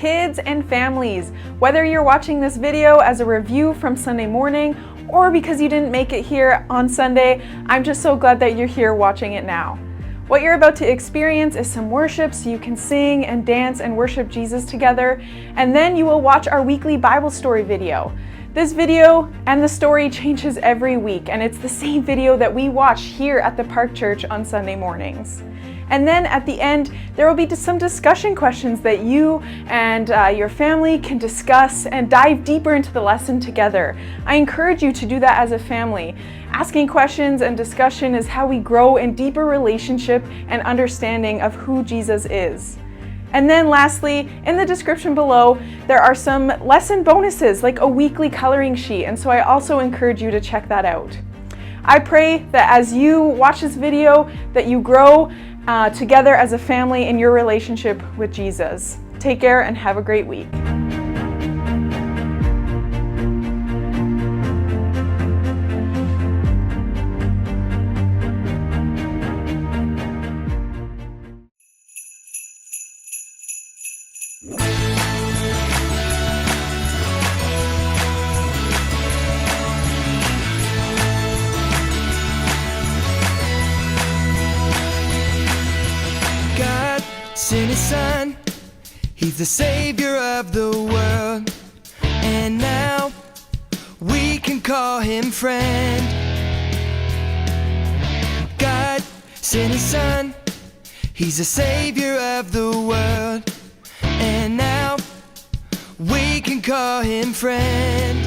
kids and families. Whether you're watching this video as a review from Sunday morning or because you didn't make it here on Sunday, I'm just so glad that you're here watching it now. What you're about to experience is some worship so you can sing and dance and worship Jesus together, and then you will watch our weekly Bible story video. This video and the story changes every week, and it's the same video that we watch here at the Park Church on Sunday mornings. And then at the end, there will be some discussion questions that you and your family can discuss and dive deeper into the lesson together. I encourage you to do that as a family. Asking questions and discussion is how we grow in deeper relationship and understanding of who Jesus is. And then lastly, in the description below, there are some lesson bonuses like a weekly coloring sheet, and so I also encourage you to check that out. I pray that as you watch this video, that you grow together as a family in your relationship with Jesus. Take care and have a great week. Sent his son, he's the savior of the world, and now we can call him friend. God sent his son, he's the savior of the world, and now we can call him friend.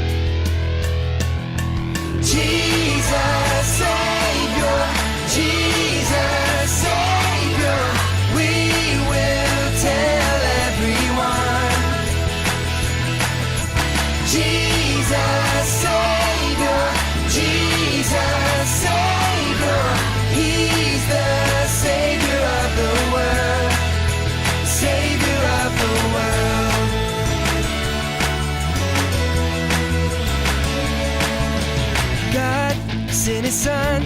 Jesus Savior, Jesus Savior, we tell everyone. Jesus Savior, Jesus Savior, he's the Savior of the world, Savior of the world. God sent his son,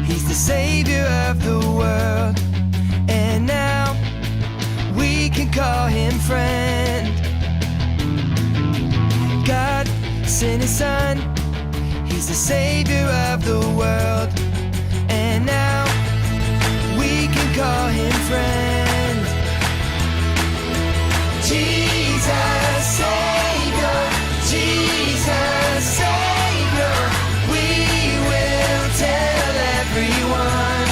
he's the Savior of the world, and now we can call him friend. God sent his son, he's the savior of the world, and now we can call him friend. Jesus Savior, Jesus Savior, we will tell everyone.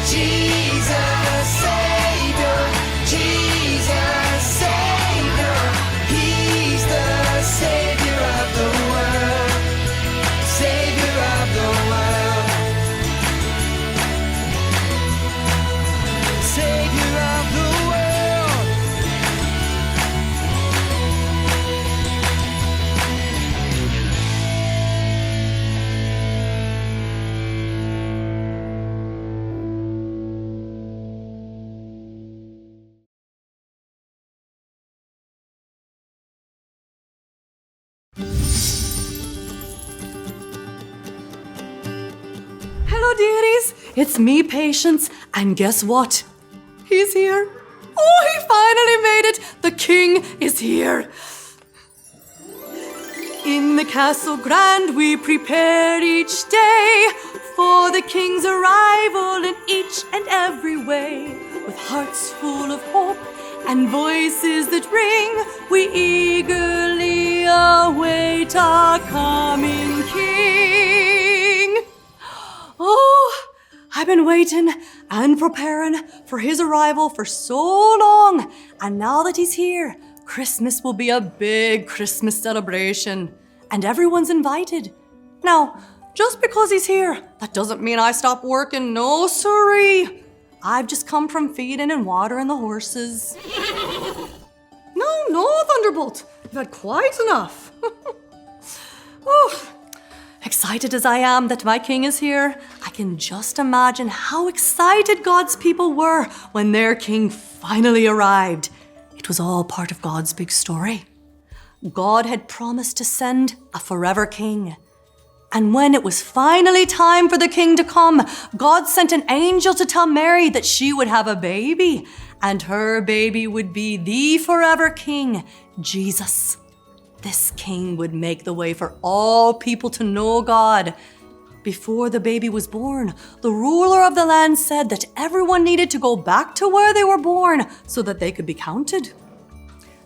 Jesus Savior, Jesus Savior, he's the Savior of the world, Savior of the world, Savior of the world. Hello dearies, it's me, Patience, and guess what? He's here. Oh, he finally made it. The king is here. In the castle grand we prepare each day for the king's arrival in each and every way. With hearts full of hope and voices that ring, we eagerly await our coming king. Oh, I've been waiting and preparing for his arrival for so long, and now that he's here, Christmas will be a big Christmas celebration, and everyone's invited. Now, just because he's here, that doesn't mean I stop working, no siree. I've just come from feeding and watering the horses. No, Thunderbolt, you've had quite enough. Oh, excited as I am that my king is here, I can just imagine how excited God's people were when their king finally arrived. It was all part of God's big story. God had promised to send a forever king. And when it was finally time for the king to come, God sent an angel to tell Mary that she would have a baby, and her baby would be the forever king, Jesus. This king would make the way for all people to know God. Before the baby was born, the ruler of the land said that everyone needed to go back to where they were born so that they could be counted.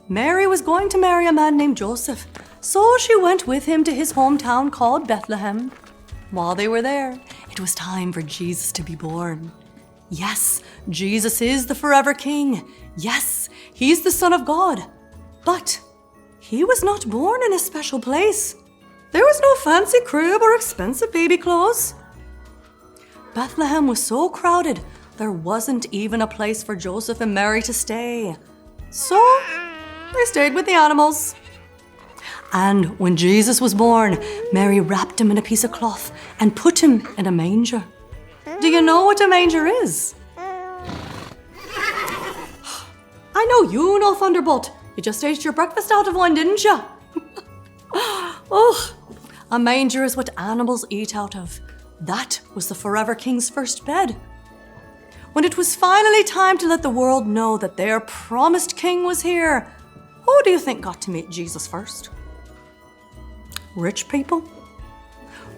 Mary was going to marry a man named Joseph, so she went with him to his hometown called Bethlehem. While they were there, it was time for Jesus to be born. Yes, Jesus is the forever king. Yes, he's the Son of God. But he was not born in a special place. There was no fancy crib or expensive baby clothes. Bethlehem was so crowded, there wasn't even a place for Joseph and Mary to stay. So they stayed with the animals. And when Jesus was born, Mary wrapped him in a piece of cloth and put him in a manger. Do you know what a manger is? I know you know, Thunderbolt. You just ate your breakfast out of one, didn't you? Oh, a manger is what animals eat out of. That was the forever king's first bed. When it was finally time to let the world know that their promised king was here, who do you think got to meet Jesus first? Rich people?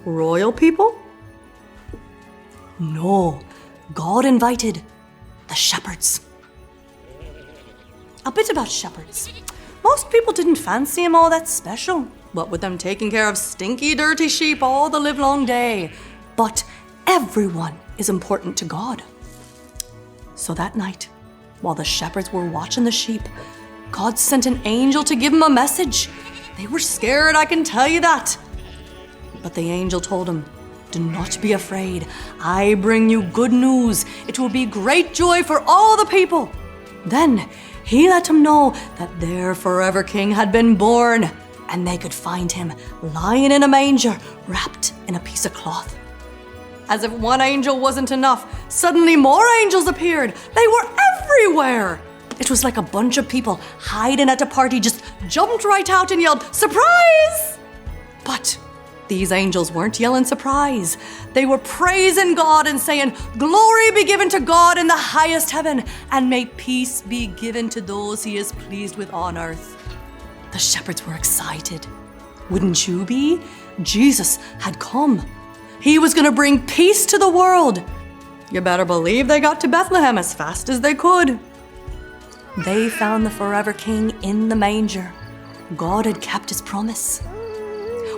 Royal people? No, God invited the shepherds. A bit about shepherds. Most people didn't fancy him all that special, what with them taking care of stinky, dirty sheep all the livelong day. But everyone is important to God. So that night, while the shepherds were watching the sheep, God sent an angel to give them a message. They were scared, I can tell you that. But the angel told them, "Do not be afraid. I bring you good news. It will be great joy for all the people." Then he let them know that their forever king had been born, and they could find him lying in a manger, wrapped in a piece of cloth. As if one angel wasn't enough, suddenly more angels appeared. They were everywhere. It was like a bunch of people hiding at a party just jumped right out and yelled, "Surprise!" But these angels weren't yelling surprise. They were praising God and saying, "Glory be given to God in the highest heaven, and may peace be given to those he is pleased with on earth." The shepherds were excited. Wouldn't you be? Jesus had come. He was going to bring peace to the world. You better believe they got to Bethlehem as fast as they could. They found the forever king in the manger. God had kept his promise.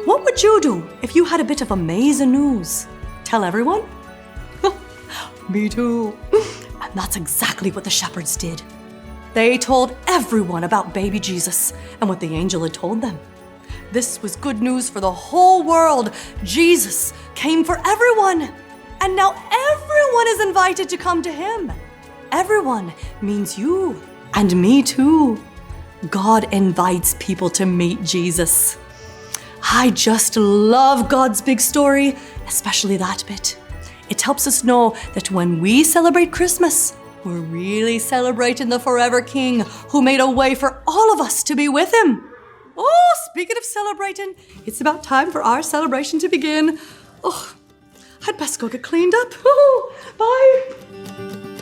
What would you do if you had a bit of amazing news? Tell everyone? Me too. And that's exactly what the shepherds did. They told everyone about baby Jesus and what the angel had told them. This was good news for the whole world. Jesus came for everyone. And now everyone is invited to come to him. Everyone means you and me too. God invites people to meet Jesus. I just love God's big story, especially that bit. It helps us know that when we celebrate Christmas, we're really celebrating the forever King who made a way for all of us to be with him. Oh, speaking of celebrating, it's about time for our celebration to begin. Oh, I'd best go get cleaned up. Oh, bye.